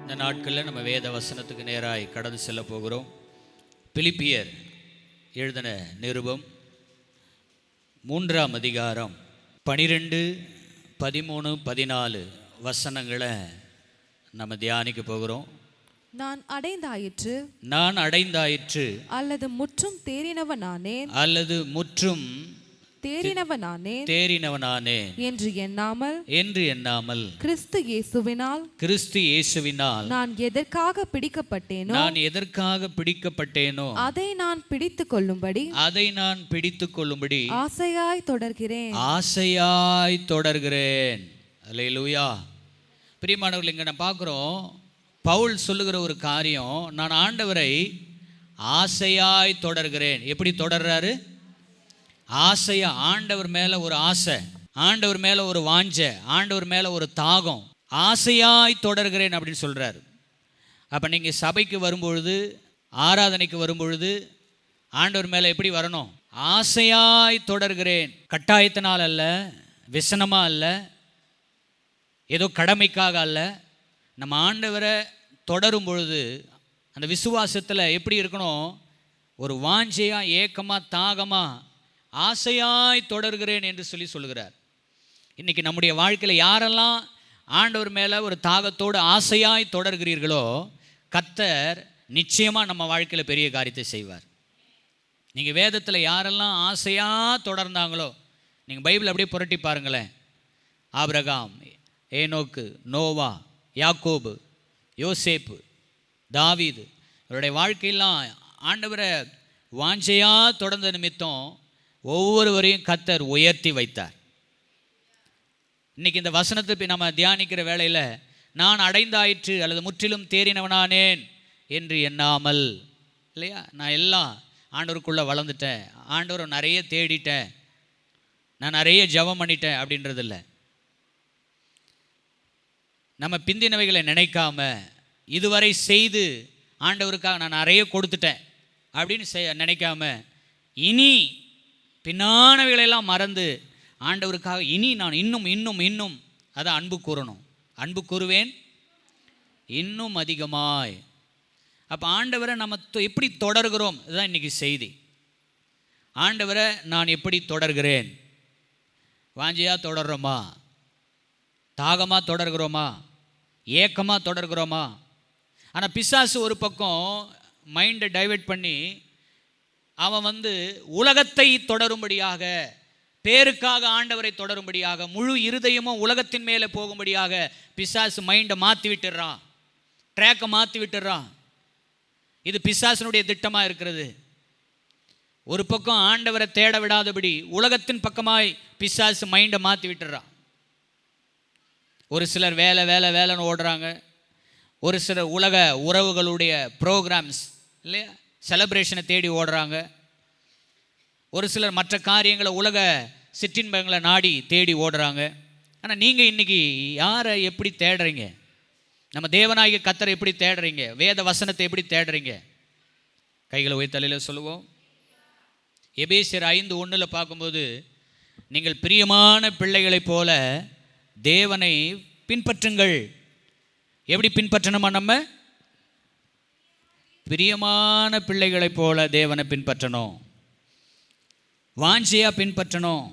இந்த நாட்களில் நம்ம வேத வசனத்துக்கு நேராய் கடந்து செல்ல போகிறோம். பிலிப்பியர் எழுதின நிருபம் 3ஆம் அதிகாரம் 12, 13, 14 வசனங்களை நம்ம தியானிக்க போகிறோம். நான் அடைந்தாயிற்று அல்லது முற்றும் தேறினவனானேன் என்று எண்ணாமல் கிறிஸ்து இயேசுவினால் நான் எதற்காக பிடிக்கப்பட்டேனோ அதை நான் பிடித்துக் கொள்ளும்படி ஆசையாய் தொடர்கிறேன். அல்லேலூயா. பிரியமானவர்கள், இங்க நான் பார்க்கிறோம், பவுல் சொல்லுகிற ஒரு காரியம், நான் ஆண்டவரை ஆசையாய் தொடர்கிறேன். எப்படி தொடர்றாரு? ஆசையா, ஆண்டவர் மேல ஒரு ஆசை, ஆண்டவர் மேல ஒரு வாஞ்சை, ஆண்டவர் மேல ஒரு தாகம், ஆசையாய் தொடர்கிறேன் அப்படின்னு சொல்றாரு. அப்ப நீங்க சபைக்கு வரும்பொழுது, ஆராதனைக்கு வரும்பொழுது ஆண்டவர் மேல எப்படி வரணும்? ஆசையாய் தொடர்கிறேன். கட்டாயத்தினால் அல்ல, விசனமா அல்ல, ஏதோ கடமைக்காக அல்ல. நம்ம ஆண்டவரை தொடரும் பொழுது அந்த விசுவாசத்தில் எப்படி இருக்கணும்? ஒரு வாஞ்சையா, ஏக்கமா, தாகமா, ஆசையாய் தொடர்கிறேன் என்று சொல்லுகிறார். இன்னைக்கு நம்முடைய வாழ்க்கையில் யாரெல்லாம் ஆண்டவர் மேலே ஒரு தாகத்தோடு ஆசையாய் தொடர்கிறீர்களோ, கர்த்தர் நிச்சயமாக நம்ம வாழ்க்கையில் பெரிய காரியத்தை செய்வார். நீங்கள் வேதத்தில் யாரெல்லாம் ஆசையாக தொடர்ந்தாங்களோ, நீங்கள் பைபிள் அப்படியே புரட்டி பாருங்களேன். ஆபிரகாம், ஏனோக்கு, நோவா, யாக்கோபு, யோசேப்பு, தாவீது, இவருடைய வாழ்க்கையெல்லாம் ஆண்டவரை வாஞ்சையாக தொடர்ந்த நிமித்தம் ஒவ்வொருவரையும் கர்த்தர் உயர்த்தி வைத்தார். இன்னைக்கு இந்த வசனத்தை நம்ம தியானிக்கிற வேளையில், நான் அடைந்தாயிற்று அல்லது முற்றிலும் தேறினவனானேன் என்று எண்ணாமல், இல்லையா? நான் எல்லாம் ஆண்டவருக்குள்ளே வளர்ந்துட்டேன், ஆண்டவரை நிறைய தேடிட்டேன், நான் நிறைய ஜெபம் பண்ணிட்டேன் அப்படின்றது இல்லை. நம்ம பிந்தினவைகளை நினைக்காம, இதுவரை செய்து ஆண்டவருக்காக நான் நிறைய கொடுத்துட்டேன் அப்படின்னு நினைக்காம, இனி பின்னானவைகளெல்லாம் மறந்து ஆண்டவருக்காக இனி நான் இன்னும் அதை அன்பு கூறணும். அன்பு கூறுவேன் இன்னும் அதிகமாய். அப்போ ஆண்டவரை நம்ம எப்படி தொடர்கிறோம், இதுதான் இன்றைக்கி செய்தி. ஆண்டவரை நான் எப்படி தொடர்கிறேன்? வாஞ்சையாக தொடர்கிறோமா? தாகமாக தொடர்கிறோமா? ஏக்கமாக தொடர்கிறோமா? ஆனால் பிசாசு ஒரு பக்கம் மைண்டை டைவெர்ட் பண்ணி, அவன் உலகத்தை தொடரும்படியாக, பேருக்காக ஆண்டவரை தொடரும்படியாக, முழு இருதயமும் உலகத்தின் மேலே போகும்படியாக பிசாசு மைண்டை மாற்றி விட்டுடுறான், ட்ராக்கை மாற்றி விட்டுடுறான். இது பிசாசனுடைய திட்டமாக இருக்கிறது. ஒரு பக்கம் ஆண்டவரை தேட விடாதபடி உலகத்தின் பக்கமாய் பிசாசு மைண்டை மாற்றி விட்டுடுறான். ஒரு சிலர் வேலைன்னு ஓடுறாங்க, ஒரு சிலர் உலக உறவுகளுடைய ப்ரோக்ராம்ஸ், இல்லையா, செலிப்ரேஷனை தேடி ஓடுறாங்க. ஒரு சிலர் மற்ற காரியங்களை, உலக சிற்றின்பங்களை நாடி தேடி ஓடுறாங்க. ஆனால் நீங்கள் இன்றைக்கி யாரை எப்படி தேடுறீங்க? நம்ம தேவனாகிய கர்த்தரை எப்படி தேடுறீங்க? வேத வசனத்தை எப்படி தேடுறீங்க? கைகளை உயர்த்தி தலையில் சொல்லுவோம். எபேசியர் 5:1 பார்க்கும்போது, நீங்கள் பிரியமான பிள்ளைகளைப் போல தேவனை பின்பற்றுங்கள். எப்படி பின்பற்றணுமா? நம்ம பிரியமான பிள்ளைகளைப் போல தேவனை பின்பற்றணும், வாஞ்சியா பின்பற்றணும்.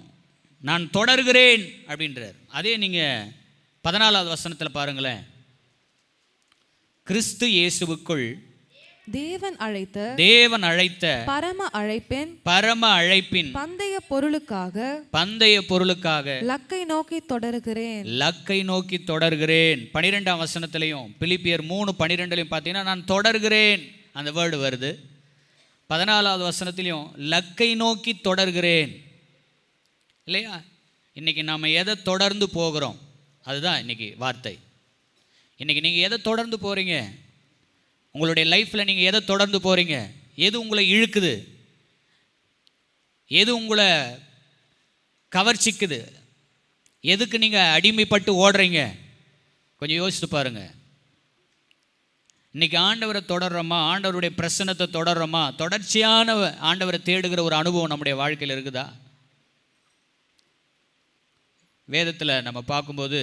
நான் தொடர்கிறேன் அப்படின்றார். அதே நீங்கள் 14வது வசனத்தில் பாருங்களேன். கிறிஸ்து இயேசுவுக்குள் தேவன் அழைத்த பரம அழைப்பின் பந்தய பொருளுக்காக லக்கை நோக்கி தொடர்கிறேன். 12ஆம் வசனத்திலையும் பிலிப்பியர் 3:12 பார்த்தீங்கன்னா, நான் தொடர்கிறேன் அந்த வேர்டு வருது. 14வது வசனத்திலையும் லக்கை நோக்கி தொடர்கிறேன், இல்லையா? இன்னைக்கு நாம் எதை தொடர்ந்து போகிறோம், அதுதான் இன்னைக்கு வார்த்தை. இன்னைக்கு நீங்கள் எதை தொடர்ந்து போகிறீங்க? உங்களுடைய லைஃப்பில் நீங்கள் எதை தொடர்ந்து போகிறீங்க? எது உங்களை இழுக்குது? எது உங்களை கவர்ச்சிக்குது? எதுக்கு நீங்கள் அடிமைப்பட்டு ஓடுறீங்க? கொஞ்சம் யோசித்து பாருங்கள். இன்றைக்கி ஆண்டவரை தொடர்றோமா? ஆண்டவருடைய பிரசன்னத்தை தொடர்றோமா? தொடர்ச்சியான ஆண்டவரை தேடுகிற ஒரு அனுபவம் நம்முடைய வாழ்க்கையில் இருக்குதா? வேதத்தில் நம்ம பார்க்கும்போது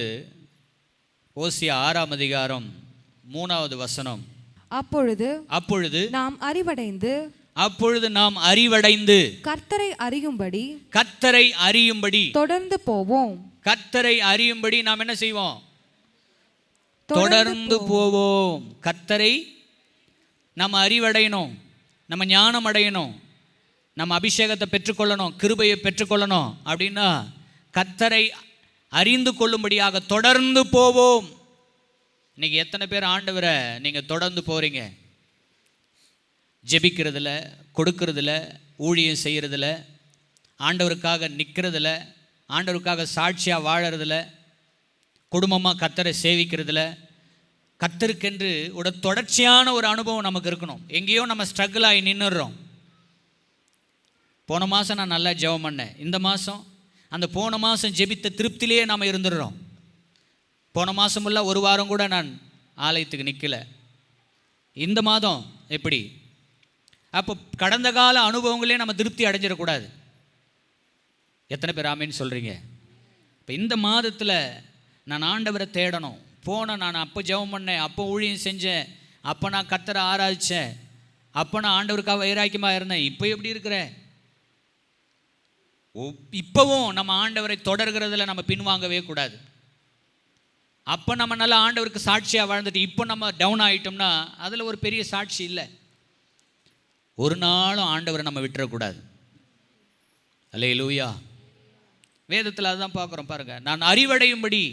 ஓசியா 6ஆம் அதிகாரம் 3வது வசனம். அப்பொழுது நாம் அறிவடைந்து கர்த்தரை அறியும்படி தொடர்ந்து போவோம். கர்த்தரை அறியும்படி நாம் என்ன செய்வோம்? தொடர்ந்து போவோம். கர்த்தரை நம்ம அறிவடையணும், நம்ம ஞானம் அடையணும், நம்ம அபிஷேகத்தை பெற்றுக்கொள்ளணும், கிருபையை பெற்றுக்கொள்ளணும் அப்படின்னா கர்த்தரை அறிந்து கொள்ளும்படியாக தொடர்ந்து போவோம். இன்னைக்கு எத்தனை பேர் ஆண்டவரை நீங்கள் தொடர்ந்து போகிறீங்க? ஜெபிக்கிறதுல, கொடுக்கறதுல, ஊழியம் செய்கிறதுல, ஆண்டவருக்காக நிற்கிறதுல, ஆண்டவருக்காக சாட்சியாக வாழறதுல, குடும்பமாக கர்த்தரை சேவிக்கிறதுல, கர்த்தருக்கென்று ஒரு தொடர்ச்சியான ஒரு அனுபவம் நமக்கு இருக்கணும். எங்கேயோ நம்ம ஸ்ட்ரகிள் ஆகி நின்றுடுறோம். போன மாதம் நான் நல்லா ஜெபம் பண்ணேன், இந்த மாதம் அந்த போன மாதம் ஜெபித்த திருப்தியிலேயே நாம் இருந்துடுறோம். போன மாதமுள்ள ஒரு வாரம் கூட நான் ஆலயத்துக்கு நிற்கலை. இந்த மாதம் எப்படி? அப்போ கடந்த கால அனுபவங்களே நம்ம திருப்தி அடைஞ்சிடக்கூடாது. எத்தனை பேர் ஆமேன்னு சொல்கிறீங்க? இப்போ இந்த மாதத்தில் நான் ஆண்டவரை தேடணும். நான் அப்போ ஜெபம் பண்ணேன், அப்போ ஊழியம் செஞ்சேன், அப்போ நான் கர்த்தரை ஆராதித்தேன், அப்போ நான் ஆண்டவருக்காக வைராக்கியமாக இருந்தேன். இப்போ எப்படி இருக்கிறேன்? இப்போவும் நம்ம ஆண்டவரை தொடர்கிறதுல நம்ம பின்வாங்கவே கூடாது. அப்போ நம்ம நல்லா ஆண்டவருக்கு சாட்சியாக வாழ்ந்துட்டு இப்போ நம்ம டவுன் ஆகிட்டோம்னா அதில் ஒரு பெரிய சாட்சி இல்லை. ஒரு நாளும் ஆண்டவரை நம்ம விட்டுறக்கூடாது. அல்லேலூயா. வேதத்தில் அதுதான் பார்க்குறோம் பாருங்க. நான் அறிவடையும்படி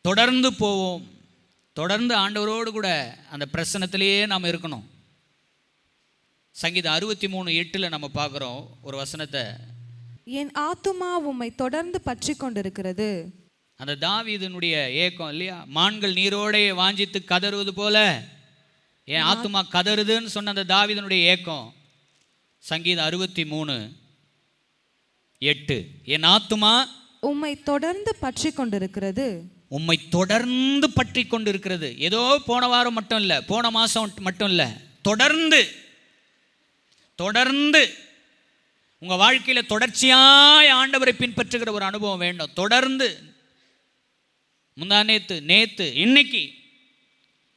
தொடர்ந்து போவோம். தொடர்ந்து ஆண்டவரோடு கூட அந்த பிரசனத்திலேயே நாம் இருக்கணும். சங்கீதம் 63:8 நம்ம பார்க்குறோம் ஒரு வசனத்தை. என் ஆத்துமா உம்மை தொடர்ந்து பற்றி கொண்டிருக்கிறது. அந்த தாவீதினுடைய ஏக்கம் இல்லையா? மான்கள் நீரோடே வாஞ்சித்து கதறுவது போல என் ஆத்துமா கதறுதுன்னு சொன்ன அந்த தாவீதினுடைய ஏக்கம். சங்கீதம் 63:8 என் ஆத்துமா உம்மை தொடர்ந்து பற்றி கொண்டிருக்கிறது. உம்மை தொடர்ந்து பற்றி கொண்டு இருக்கிறது. ஏதோ போன வாரம் மட்டும் இல்லை, போன மாதம் மட்டும் இல்லை, தொடர்ந்து உங்கள் வாழ்க்கையில் தொடர்ச்சியாய் ஆண்டவரை பின்பற்றுகிற ஒரு அனுபவம் வேண்டும். தொடர்ந்து நேத்து இன்னைக்கு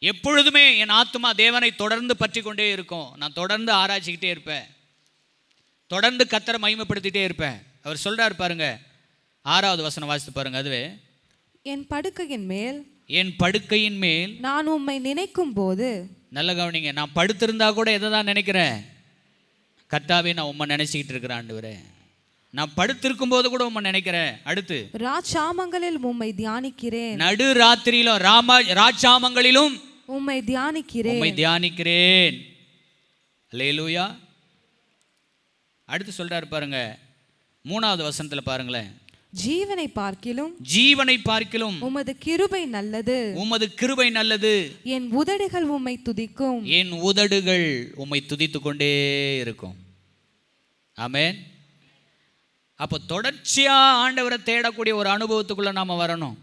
எப்பொழுதுமே என் ஆத்துமா தேவனை தொடர்ந்து பற்றி கொண்டே இருக்கும். நான் தொடர்ந்து ஆராய்ச்சிக்கிட்டே இருப்பேன், தொடர்ந்து கர்த்தரை மகிமைப்படுத்திட்டே இருப்பேன். அவர் சொல்றார் பாருங்க, 6வது வசனம் வாசித்து பாருங்க. அதுவே என் படுக்கையின் மேல் நான் உம்மை நினைக்கும் போது. நல்ல கவனிங்க. நான் படுத்திருந்தா கூட எதை தான் நினைக்கிறேன்? கர்த்தாவே நான் உம்மை நினைச்சிக்கிட்டு இருக்கிறேன் ஆண்டவரே. நான் படுத்திருக்கும் போது கூட உம்மை நினைக்கிறேன். அடுத்து ராஜாமங்களில் உம்மை தியானிக்கிறேன். நடு ராத்திரியிலும் ராஜாமங்களிலும் உம்மை தியானிக்கிறேன். அல்லேலூயா. அடுத்து சொல்றாரு பாருங்க, 3வது வசனத்துல பாருங்களேன். ஜீவனை பார்க்கிலும் உமது கிருபை நல்லது. என் உதடுகள் உம்மை துதித்து கொண்டே இருக்கும். ஆமென். அப்போ தொடர்ச்சியா ஆண்டவரை தேடக்கூடிய ஒரு அனுபவத்துக்குள்ள நாம வரணும்.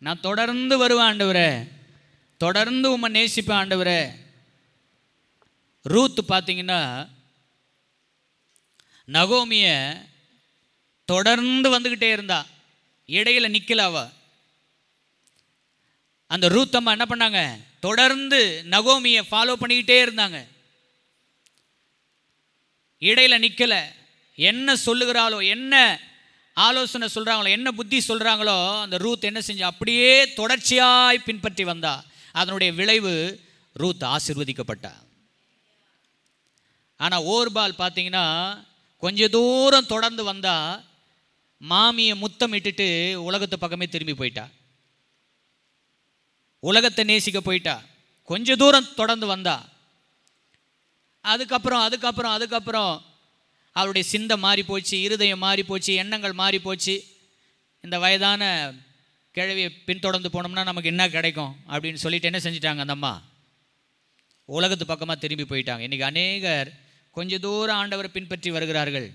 நான் தொடர்ந்து வருவேன் ஆண்டவரே, தொடர்ந்து உம்மை நேசிப்பேன் ஆண்டவரே. ரூத் பார்த்தீங்கன்னா நகோமிய தொடர்ந்து வந்துக்கிட்டே இருந்தா, இடையில நிக்கல அவ. அந்த ரூத் அம்மா என்ன பண்ணாங்க? தொடர்ந்து நகோமியை ஃபாலோ பண்ணிக்கிட்டே இருந்தாங்க, இடையில நிக்கல. என்ன சொல்லுகிறாளோ, என்ன ஆலோசனை சொல்றாங்களோ, என்ன புத்தி சொல்றாங்களோ, அந்த ரூத் என்ன செஞ்சா? அப்படியே தொடர்ச்சியாய் பின்பற்றி வந்தா. அதனுடைய விளைவு ரூத் ஆசீர்வதிக்கப்பட்டா. ஆனா ஓர்பால் பார்த்தீங்கன்னா கொஞ்ச தூரம் தொடர்ந்து வந்தா, மாமியை முத்தம் இட்டுட்டு உலகத்து பக்கமே திரும்பி போயிட்டா, உலகத்தை நேசிக்க போயிட்டா. கொஞ்ச தூரம் தொடர்ந்து வந்தா. அதுக்கப்புறம் அவருடைய சிந்தை மாறி போச்சு, இருதயம் மாறி போச்சு, எண்ணங்கள் மாறி போச்சு. இந்த வயதான கிழவியை பின்தொடர்ந்து போனோம்னா நமக்கு என்ன கிடைக்கும் அப்படின்னு சொல்லிட்டு என்ன செஞ்சிட்டாங்க? அந்த அம்மா உலகத்து பக்கமாக திரும்பி போயிட்டாங்க. இன்றைக்கி அநேகர் கொஞ்சம் தூரம் ஆண்டவரை பின்பற்றி வருகிறார்கள்.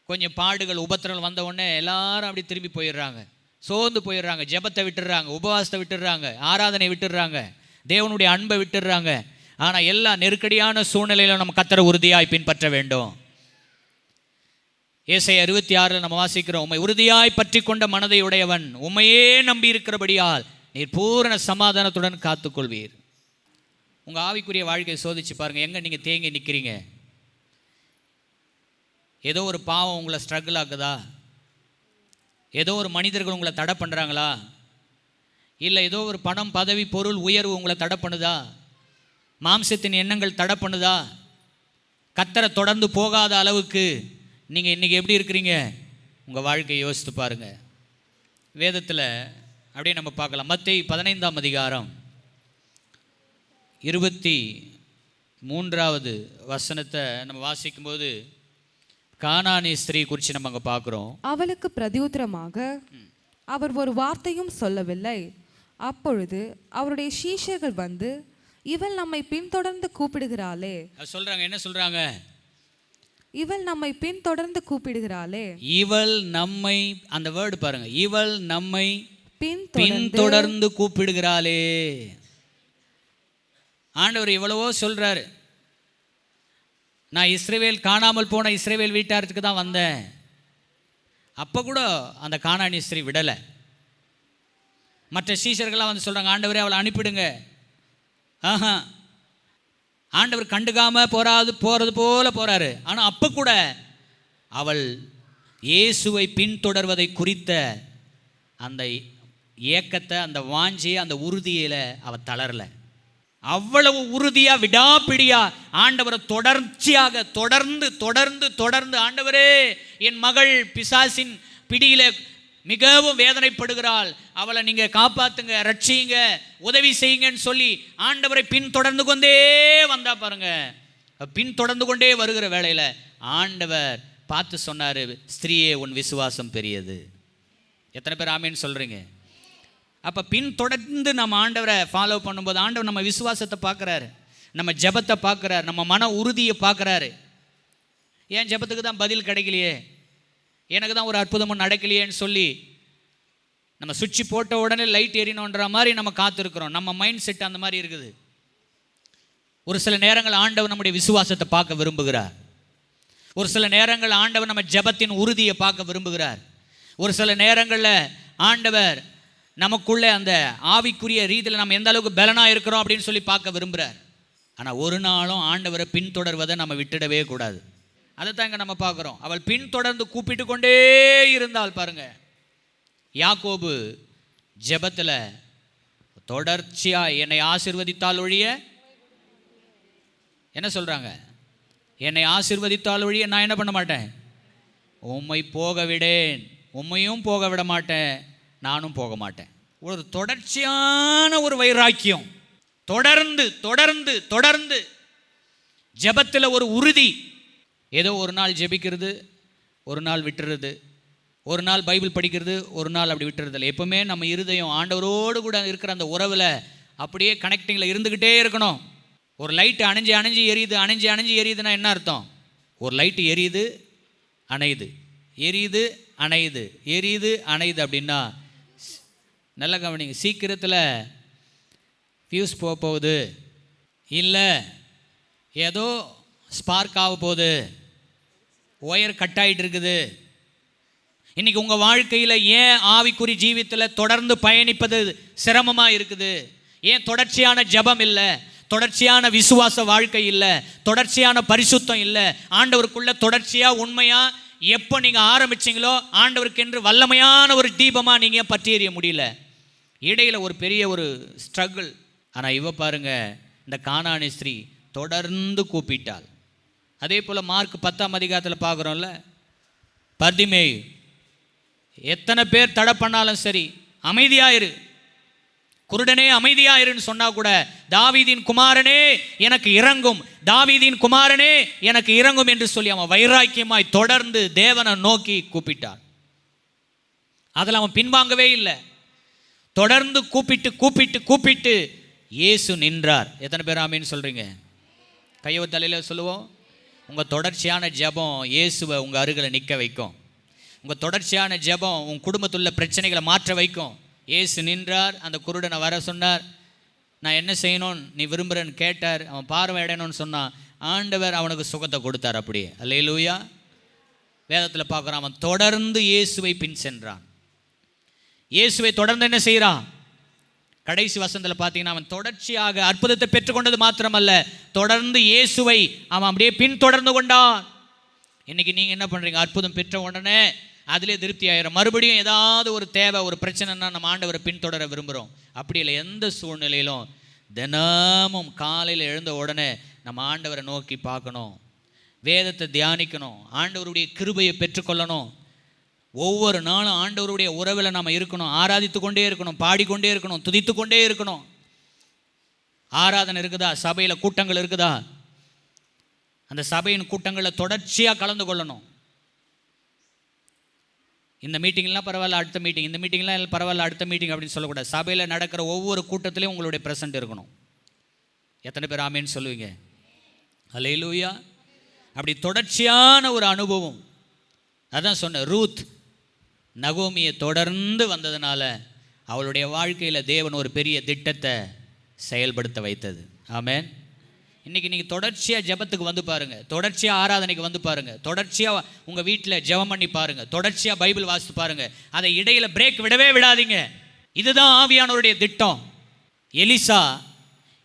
கொஞ்சம் பாடுகள் உபத்திரங்கள் வந்த உடனே எல்லாரும் அப்படி திரும்பி போயிடுறாங்க, சோர்ந்து போயிடுறாங்க, ஜெபத்தை விட்டுடுறாங்க, உபவாசத்தை விட்டுடுறாங்க, ஆராதனை விட்டுடுறாங்க, தேவனுடைய அன்பை விட்டுடுறாங்க. ஆனால் எல்லா நெருக்கடியான சூழ்நிலையிலும் நம்ம கர்த்தரை உறுதியாய் பின்பற்ற வேண்டும். ஏசாயா 66 நம்ம வாசிக்கிறோம், உம்மை உறுதியாய் பற்றி கொண்ட மனதை உடையவன், உம்மையே நம்பி இருக்கிறபடியால் நீர் பூரண சமாதானத்துடன் காத்துக்கொள்வீர். உங்கள் ஆவிக்குரிய வாழ்க்கையை சோதிச்சு பாருங்கள். எங்கே நீங்கள் தேங்கி நிற்கிறீங்க? ஏதோ ஒரு பாவம் உங்களை ஸ்ட்ரகிள் ஆகுதா? ஏதோ ஒரு மனிதர்கள் உங்களை தடை பண்ணுறாங்களா? இல்லை ஏதோ ஒரு பணம், பதவி, பொருள், உயர்வு உங்களை தடை பண்ணுதா? மாம்சத்தின் எண்ணங்கள் தடை பண்ணுதா? கர்த்தரை தொடர்ந்து போகாத அளவுக்கு நீங்கள் இன்றைக்கி எப்படி இருக்கிறீங்க? உங்கள் வாழ்க்கையை யோசித்து பாருங்கள். வேதத்தில் அப்படியே நம்ம பார்க்கலாம். மத்தேயு 15ஆம் அதிகாரம் 23வது வசனத்தை நம்ம வாசிக்கும்போது கானானி ஸ்திரீ குறித்து நம்ம அங்கே பார்க்குறோம். அவளுக்கு பிரதியுத்தரமாக அவர் ஒரு வார்த்தையும் சொல்லவில்லை. அப்பொழுது அவருடைய சீஷர்கள் வந்து, இவள் நம்மை பின்தொடர்ந்து கூப்பிடுகிறாளே. சொல்கிறாங்க, என்ன சொல்கிறாங்க? இவள் நம்மை பின்தொடர்ந்து கூப்பிடுகிறாளே. இவள் நம்மை, அந்த வேர்டு பாருங்க, இவள் நம்மை பின்தொடர்ந்து கூப்பிடுகிறாளே. ஆண்டவர் எவ்வளவோ சொல்றாரு. நான் இஸ்ரவேல், காணாமல் போன இஸ்ரவேல் வீட்டாருக்கு தான் வந்தேன். அப்போ கூட அந்த கானானி ஸ்திரீ விடலை. மற்ற சீஷர்கள்லாம் வந்து சொல்கிறாங்க, ஆண்டவரே அவளை அனுப்பிடுங்க. ஆஹா, ஆண்டவர் கண்டுக்காமல் போகிறது போல போகிறாரு. ஆனால் அப்போ கூட அவள் இயேசுவை பின்தொடர்வதை குறித்த அந்த ஏக்கத்தை, அந்த வாஞ்சியை, அந்த உறுதியில் அவள் தளரலை. அவ்வளவு உறுதியாக, விடாப்பிடியாக ஆண்டவரை தொடர்ச்சியாக தொடர்ந்து தொடர்ந்து தொடர்ந்து, ஆண்டவரே என் மகள் பிசாசின் பிடியில் மிகவும் வேதனைப்படுகிறாள், அவளை நீங்கள் காப்பாற்றுங்க, ரட்சிங்க, உதவி செய்யுங்கன்னு சொல்லி ஆண்டவரை பின்தொடர்ந்து கொண்டே வந்தா பாருங்க. பின்தொடர்ந்து கொண்டே வருகிற வேளையில் ஆண்டவர் பார்த்து சொன்னார், ஸ்திரீயே உன் விசுவாசம் பெரியது. எத்தனை பேர் ஆமேன்னு சொல்கிறீங்க? அப்போ பின்தொடர்ந்து நம்ம ஆண்டவரை ஃபாலோ பண்ணும்போது ஆண்டவர் நம்ம விசுவாசத்தை பார்க்குறாரு, நம்ம ஜெபத்தை பார்க்குறாரு, நம்ம மன உறுதியை பார்க்குறாரு. ஏன் ஜெபத்துக்கு தான் பதில் கிடைக்கலையே, எனக்கு தான் ஒரு அற்புதமும் நடக்கலையேன்னு சொல்லி நம்ம சுவிட்ச் போட்ட உடனே லைட் எரியணுன்ற மாதிரி நம்ம காத்திருக்கிறோம். நம்ம மைண்ட் செட் அந்த மாதிரி இருக்குது. ஒரு சில நேரங்கள் ஆண்டவர் நம்முடைய விசுவாசத்தை பார்க்க விரும்புகிறார். ஒரு சில நேரங்கள் ஆண்டவர் நம்ம ஜெபத்தின் உறுதியை பார்க்க விரும்புகிறார். ஒரு சில நேரங்களில் ஆண்டவர் நமக்குள்ளே அந்த ஆவிக்குரிய ரீதியில் நம்ம எந்த அளவுக்கு பலனாக இருக்கிறோம் அப்படின்னு சொல்லி பார்க்க விரும்புகிறார். ஆனால் ஒரு நாளும் ஆண்டவரை பின்தொடர்வதை நம்ம விட்டுடவே கூடாது. அதை தான் இங்கே நம்ம பார்க்குறோம். அவள் பின்தொடர்ந்து கூப்பிட்டு கொண்டே இருந்தால் பாருங்க. யாக்கோபு ஜெபத்தில் தொடர்ச்சியாக என்னை ஆசீர்வதித்தால் ஒழிய, என்ன சொல்கிறாங்க? என்னை ஆசீர்வதித்தால் ஒழிய நான் என்ன பண்ண மாட்டேன், உம்மை போக விடேன், உம்மையும் போக விட மாட்டேன், நானும் போக மாட்டேன். ஒரு தொடர்ச்சியான ஒரு வைராக்கியம், தொடர்ந்து தொடர்ந்து தொடர்ந்து ஜெபத்தில் ஒரு உறுதி. ஏதோ ஒரு நாள் ஜெபிக்கிறது, ஒரு நாள் விட்டுறது, ஒரு நாள் பைபிள் படிக்கிறது, ஒரு நாள் அப்படி விட்டுறது இல்லை. எப்பவுமே நம்ம இருதயம் ஆண்டவரோடு கூட இருக்கிற அந்த உறவில் அப்படியே கனெக்டிங்கில் இருந்துக்கிட்டே இருக்கணும். ஒரு லைட்டு அணைஞ்சு அணைஞ்சு எரியுது, அணைஞ்சு அணைஞ்சு எரியுதுன்னா என்ன அர்த்தம்? ஒரு லைட்டு எரியுது அணையுது, எரியுது அணையுது, எரியுது அணையுது அப்படின்னா நல்லா கவனிங்க. சீக்கிரத்தில் ஃபியூஸ் போக போகுது, இல்லை ஏதோ ஸ்பார்க் ஆக போகுது, ஒயர் கட் ஆகிட்டு இருக்குது. இன்றைக்கி உங்கள் வாழ்க்கையில் ஏன் ஆவிக்குறி ஜீவித்தில் தொடர்ந்து பயணிப்பது சிரமமாக இருக்குது? ஏன் தொடர்ச்சியான ஜெபம் இல்லை, தொடர்ச்சியான விசுவாச வாழ்க்கை இல்லை, தொடர்ச்சியான பரிசுத்தம் இல்லை, ஆண்டவருக்குள்ள தொடர்ச்சியாக உண்மையாக எப்போ நீங்கள் ஆரம்பிச்சிங்களோ ஆண்டவருக்கென்று வல்லமையான ஒரு தீபமாக நீங்கள் பற்றி எறிய முடியல. இடையில் ஒரு பெரிய ஒரு ஸ்ட்ரகிள். ஆனால் இவ பாருங்க, இந்த கானானி ஸ்திரீ தொடர்ந்து கூப்பிட்டாள். அதே போல் மார்க் 10ஆம் அதிகாரத்தில் பார்க்குறோம்ல, பர்திமேயு, எத்தனை பேர் தடை பண்ணாலும் சரி அமைதியாயிரு, குருடனே அமைதியாயிருன்னு சொன்னா கூட, தாவீதின் குமாரனே எனக்கு இறங்கும், தாவீதின் குமாரனே எனக்கு இறங்கும் என்று சொல்லி அவன் வைராக்கியமாய் தொடர்ந்து தேவனை நோக்கி கூப்பிட்டான். அதில் அவன் பின்வாங்கவே இல்லை. தொடர்ந்து கூப்பிட்டு கூப்பிட்டு கூப்பிட்டு இயேசு நின்றார். எத்தனை பேர் ஆமீன்னு சொல்றீங்க? கையவ தலையில் சொல்லுவோம். உங்கள் தொடர்ச்சியான ஜெபம் இயேசுவை உங்கள் அருகில் நிற்க வைக்கும். உங்கள் தொடர்ச்சியான ஜெபம் உங்கள் குடும்பத்துள்ள பிரச்சனைகளை மாற்ற வைக்கும். இயேசு நின்றார், அந்த குருடனை வர சொன்னார். நான் என்ன செய்யணும்னு நீ விரும்புகிறேன்னு கேட்டார். அவன் பார்வையிடணும்னு சொன்னான். ஆண்டவர் அவனுக்கு சுகத்தை கொடுத்தார். அப்படியே அல்லேலூயா. வேதத்தில் பார்க்குறான், அவன் தொடர்ந்து இயேசுவை பின் சென்றான். இயேசுவை தொடர்ந்து என்ன செய்கிறான்? கடைசி வசனத்தில் பார்த்தீங்கன்னா அவன் தொடர்ச்சியாக அற்புதத்தை பெற்றுக்கொண்டது மாத்திரமல்ல, தொடர்ந்து இயேசுவை அவன் அப்படியே பின்தொடர்ந்து கொண்டான். இன்னைக்கு நீங்கள் என்ன பண்ணுறீங்க? அற்புதம் பெற்ற உடனே அதிலே திருப்தி ஆயிரும். மறுபடியும் ஏதாவது ஒரு தேவை, ஒரு பிரச்சனைனா நம்ம ஆண்டவரை பின்தொடர விரும்புகிறோம். அப்படி இல்லை. எந்த சூழ்நிலையிலும் தினமும் காலையில் எழுந்த உடனே நம்ம ஆண்டவரை நோக்கி பார்க்கணும், வேதத்தை தியானிக்கணும், ஆண்டவருடைய கிருபையை பெற்றுக்கொள்ளணும். ஒவ்வொரு நாளும் ஆண்டவருடைய உறவில் நாம் இருக்கணும், ஆராதித்து கொண்டே இருக்கணும், பாடிக்கொண்டே இருக்கணும், துதித்து கொண்டே இருக்கணும். ஆராதனை இருக்குதா? சபையில் கூட்டங்கள் இருக்குதா? அந்த சபையின் கூட்டங்களில் தொடர்ச்சியாக கலந்து கொள்ளணும். இந்த மீட்டிங்லாம் பரவாயில்ல, அடுத்த மீட்டிங், இந்த மீட்டிங்லாம் பரவாயில்ல, அடுத்த மீட்டிங் அப்படின்னு சொல்லக்கூடாது. சபையில் நடக்கிற ஒவ்வொரு கூட்டத்திலையும் உங்களுடைய ப்ரெசன்ட் இருக்கணும். எத்தனை பேர் ஆமேன்னு சொல்லுவீங்க? அல்லேலூயா. அப்படி தொடர்ச்சியான ஒரு அனுபவம். அதான் சொன்னேன், ரூத் நகோமியை தொடர்ந்து வந்ததுனால அவளுடைய வாழ்க்கையில் தேவன் ஒரு பெரிய திட்டத்தை செயல்படுத்த வைத்தது. ஆமென். இன்றைக்கி நீங்கள் தொடர்ச்சியாக ஜெபத்துக்கு வந்து பாருங்கள், தொடர்ச்சியாக ஆராதனைக்கு வந்து பாருங்கள், தொடர்ச்சியாக உங்கள் வீட்டில் ஜெபம் பண்ணி பாருங்கள், தொடர்ச்சியாக பைபிள் வாசித்து பாருங்கள். அதை இடையில் பிரேக் விடவே விடாதீங்க. இதுதான் ஆவியானவருடைய திட்டம். எலிசா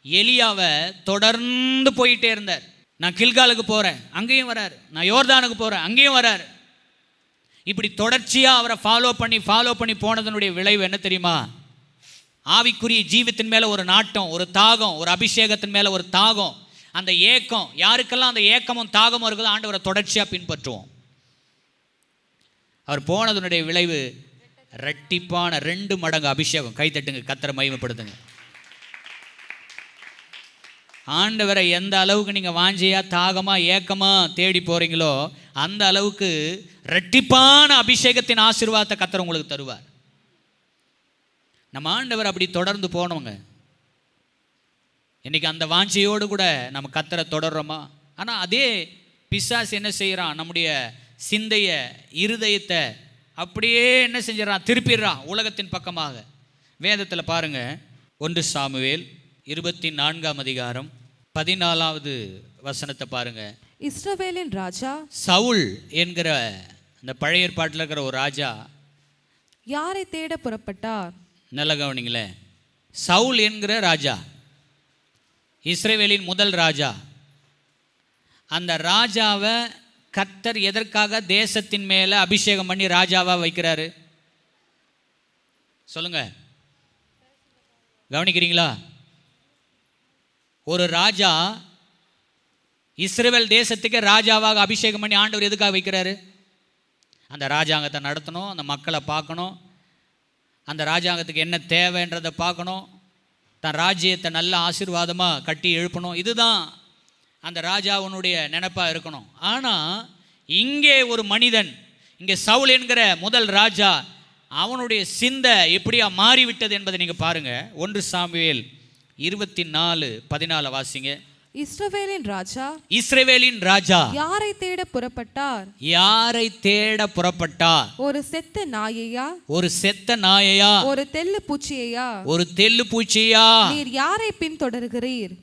எலியாவை தொடர்ந்து போயிட்டே இருந்தார். நான் கில்காலுக்கு போகிறேன், அங்கேயும் வராரு. நான் யோர்தானுக்கு போகிறேன், அங்கேயும் வராரு. இப்படி தொடர்ச்சியாக அவரை ஃபாலோ பண்ணி போனதனுடைய விளைவு என்ன தெரியுமா? ஆவிக்குரிய ஜீவத்தின் மேலே ஒரு நாட்டம், ஒரு தாகம், ஒரு அபிஷேகத்தின் மேலே ஒரு தாகம், அந்த ஏக்கம். யாருக்கெல்லாம் அந்த ஏக்கமும் தாகமும் இருக்குதோ ஆண்டவரை தொடர்ச்சியாக பின்பற்றுவோம். அவர் போனதனுடைய விளைவு இரட்டிப்பான 2 மடங்கு அபிஷேகம். கைத்தட்டுங்க, கர்த்தரை மகிமைப்படுத்துங்க. ஆண்டவரை எந்த அளவுக்கு நீங்கள் வாஞ்சியாக தாகமாக ஏக்கமாக தேடி போகிறீங்களோ அந்த அளவுக்கு இரட்டிப்பான அபிஷேகத்தின் ஆசீர்வாதத்தை கர்த்தர் உங்களுக்கு தருவார். நம்ம ஆண்டவர் அப்படி தொடர்ந்து போனவங்க. இன்றைக்கி அந்த வாஞ்சையோடு கூட நம்ம கர்த்தரை தொடர்றோமா? ஆனால் அதே பிசாசு என்ன செய்கிறான்? நம்முடைய சிந்தையை, இருதயத்தை அப்படியே என்ன செஞ்சிடறான்? திருப்பிடுறான் உலகத்தின் பக்கமாக. வேதத்தில் பாருங்கள், 1 சாமுவேல் 24ஆம் அதிகாரம் 14வது வசனத்தை பாருங்க. இஸ்ரவேலின் ராஜா சவுல் என்கிற அந்த பழைய ஏற்பாட்டில் இருக்கிற ஒரு ராஜா யாரை தேட புறப்பட்டார்? நல்ல கவனிங்களே. சவுல் என்கிற ராஜா இஸ்ரவேலின் முதல் ராஜா. அந்த ராஜாவை கர்த்தர் எதற்காக தேசத்தின் மேலே அபிஷேகம் பண்ணி ராஜாவா வைக்கிறாரு? சொல்லுங்க, கவனிக்கிறீங்களா? ஒரு ராஜா இஸ்ரவேல் தேசத்துக்கு ராஜாவாக அபிஷேகம் பண்ணி ஆண்டவர் எதுக்காக வைக்கிறாரு? அந்த ராஜாங்கத்தை நடத்தணும், அந்த மக்களை பார்க்கணும், அந்த ராஜாங்கத்துக்கு என்ன தேவைன்றதை பார்க்கணும், தன் ராஜ்யத்தை நல்ல ஆசீர்வாதமாக கட்டி எழுப்பணும். இதுதான் அந்த ராஜாவினுடைய நினைப்பாக இருக்கணும். ஆனால் இங்கே ஒரு மனிதன், இங்கே சவுல் என்கிற முதல் ராஜா, அவனுடைய சிந்தை எப்படியா மாறிவிட்டது என்பதை நீங்கள் பாருங்கள். 1 சாமுவேல் 24:14 வாசிங்க. இஸ்ரவேலின் ராஜா யாரை தேட புறப்பட்டார்? யாரை தேட புறப்பட்டார்? ஒரு செத்த நாயையா? ஒரு தெள்ளு பூச்சியையா? நீர் யாரை பின்தொடர்கிறீர்?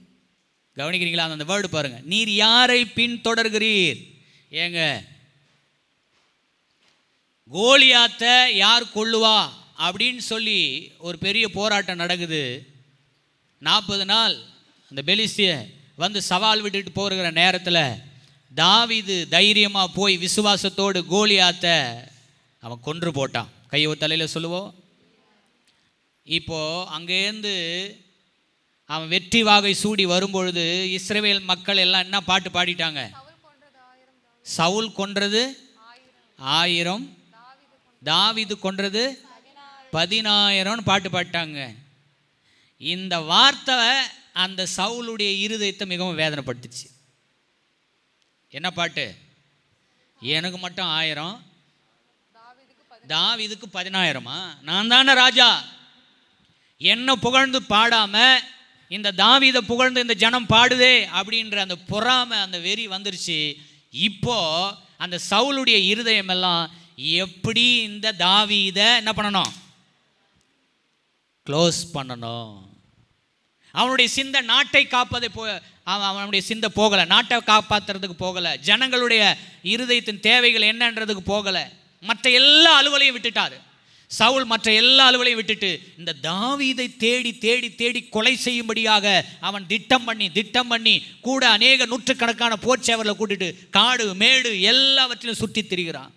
கவனிக்கிறீங்களா? அந்த வேர்டு பாருங்க, நீர் யாரை பின்தொடர்கிறீர். ஏங்க, கோலியாத்தை யார் கொல்லுவா அப்படின்னு சொல்லி ஒரு பெரிய போராட்டம் நடக்குது. 40 நாள் அந்த பெலிஸ்திய வந்து சவால் விட்டுட்டு போகிற நேரத்தில் தாவீது தைரியமாக போய் விசுவாசத்தோடு கோலியாத்தை அவன் கொன்று போட்டான். கையை தலையில் சொல்லுவோம். இப்போது அங்கேருந்து அவன் வெற்றி வாகை சூடி வரும்பொழுது இஸ்ரவேல் மக்கள் எல்லாம் என்ன பாட்டு பாடிட்டாங்க? சவுல் கொன்றது 1000, தாவீது கொன்றது 10000 பாட்டு பாடிட்டாங்க. இந்த வார்த்தை அந்த சவுலுடைய இருதயத்தை மிகவும் வேதனைப்படுத்துச்சு. என்ன பாட்டு? எனக்கு மட்டும் 1000, தாவீதுக்கு 10000. நான் தானே ராஜா, என்ன புகழ்ந்து பாடாம இந்த தாவீதை புகழ்ந்து இந்த ஜனம் பாடுதே அப்படின்ற அந்த பொறாமை, அந்த வெறி வந்துருச்சு. இப்போ அந்த சவுலுடைய இருதயம் எல்லாம் எப்படி இந்த தாவீதை என்ன பண்ணணும்? க்ளோஸ் பண்ணணும். அவனுடைய சிந்தை நாட்டை காப்பதை அவனுடைய சிந்தை போகலை, நாட்டை காப்பாற்றுறதுக்கு போகலை, ஜனங்களுடைய இருதயத்தின் தேவைகள் என்னன்றதுக்கு போகலை, மற்ற எல்லா அலுவலையும் விட்டுட்டார். சவுல் மற்ற எல்லா அலுவலையும் விட்டுட்டு இந்த தாவீதை தேடி தேடி தேடி கொலை செய்யும்படியாக அவன் திட்டம் பண்ணி கூட அநேக நூற்றுக்கணக்கான போர்ச்சேவர்களை கூட்டிட்டு காடு மேடு எல்லாவற்றிலும் சுற்றி திரிகிறான்.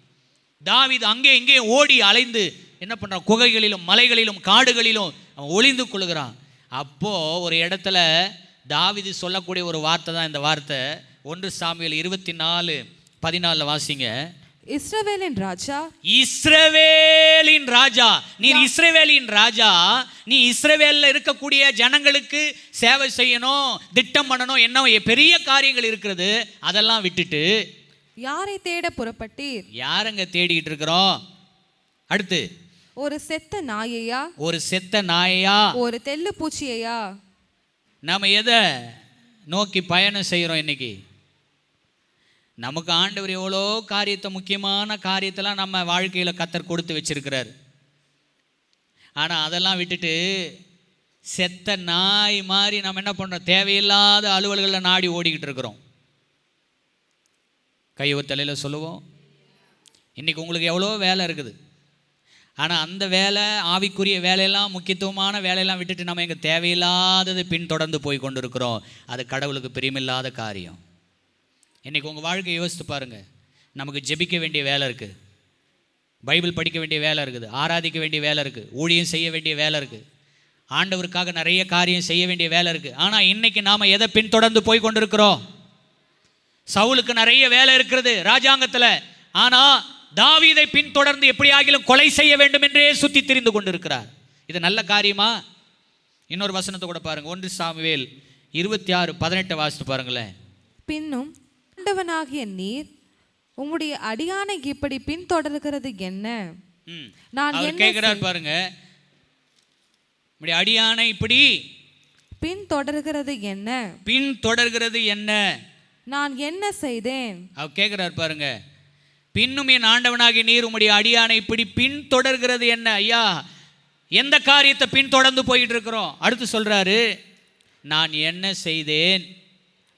தாவீது அங்கே இங்கே ஓடி அலைந்து என்ன பண்ணுறான்? குகைகளிலும் மலைகளிலும் காடுகளிலும் அவன் ஒளிந்து கொள்கிறான். அப்போ ஒரு இடத்துல தாவீது சொல்லக்கூடிய ஒரு வார்த்தை தான் இந்த வார்த்தை. 1 சாமுவேல் 24:14 வாசிங்க. இஸ்ரவேலின் ராஜா, இஸ்ரவேலின் ராஜா, நீ இஸ்ரவேலின் ராஜா, நீ இஸ்ரவேல்ல இருக்கக்கூடிய ஜனங்களுக்கு சேவை செய்யணும், திட்டம் பண்ணணும், என்ன பெரிய காரியங்கள் இருக்கிறது. அதெல்லாம் விட்டுட்டு யாரை தேட புறப்பட்டீர்? யாரங்க தேடிட்டு இருக்கிறோம்? அடுத்து ஒரு செத்த நாயையா? ஒரு செத்த நாயையா? ஒரு தெள்ளு பூச்சியையா? நாம எதை நோக்கி பயணம் செய்கிறோம்? இன்னைக்கு நமக்கு ஆண்டவர் எவ்வளோ காரியத்தை, முக்கியமான காரியத்தெல்லாம் நம்ம வாழ்க்கையில் கர்த்தர் கொடுத்து வச்சிருக்கிறார். ஆனால் அதெல்லாம் விட்டுட்டு செத்த நாய் மாதிரி நம்ம என்ன பண்ணுறோம்? தேவையில்லாத அலுவல்களில் நாடி ஓடிக்கிட்டு இருக்கிறோம். கையொரு தலையில் சொல்லுவோம். இன்றைக்கி உங்களுக்கு எவ்வளோ வேலை இருக்குது. ஆனால் அந்த வேலை, ஆவிக்குரிய வேலையெல்லாம், முக்கியத்துவமான வேலையெல்லாம் விட்டுட்டு நம்ம எங்கள் தேவையில்லாதது பின்தொடர்ந்து போய் கொண்டு இருக்கிறோம். அது கடவுளுக்கு பிரியமில்லாத காரியம். இன்றைக்கி உங்கள் வாழ்க்கையை யோசித்து பாருங்கள். நமக்கு ஜெபிக்க வேண்டிய வேலை இருக்குது, பைபிள் படிக்க வேண்டிய வேலை இருக்குது, ஆராதிக்க வேண்டிய வேலை இருக்குது, ஊழியம் செய்ய வேண்டிய வேலை இருக்குது, ஆண்டவருக்காக நிறைய காரியம் செய்ய வேண்டிய வேலை இருக்குது. ஆனால் இன்றைக்கி நாம் எதை பின்தொடர்ந்து போய் கொண்டு இருக்கிறோம்? சவுலுக்கு நிறைய வேலை இருக்கிறது ராஜாங்கத்தில். ஆனால் தாவீதை பின்தொடர்ந்து எப்படியாகிலும் கொலை செய்ய வேண்டும் என்றே சுற்றி திரிந்து கொண்டு இருக்கிறார். இது நல்ல காரியமா? இன்னொரு வசனத்தை கூட பாருங்க. 1 சாமுவேல் 26:18 வாசித்து பாருங்களேன். பின்னும் ஆண்டவனாகிய நீர் உம்முடைய அடியானை இப்படி பின்தொடர்கிறது என்ன? நான் அவர் கேட்கிறார் பாருங்க, உம்முடைய அடியானை இப்படி பின்தொடர்கிறது என்ன? பின்தொடர்கிறது என்ன? நான் என்ன செய்தேன்? அவர் கேட்கிறார் பாருங்க, பின்னும் என் ஆண்டவனாகிய நீர் உம்முடைய அடியானை இப்படி பின்தொடர்கிறது என்ன? ஐயா, எந்த காரியத்தை பின்தொடர்ந்து போயிட்டு இருக்கிறோம்? அடுத்து சொல்றாரு, நான் என்ன செய்தேன்?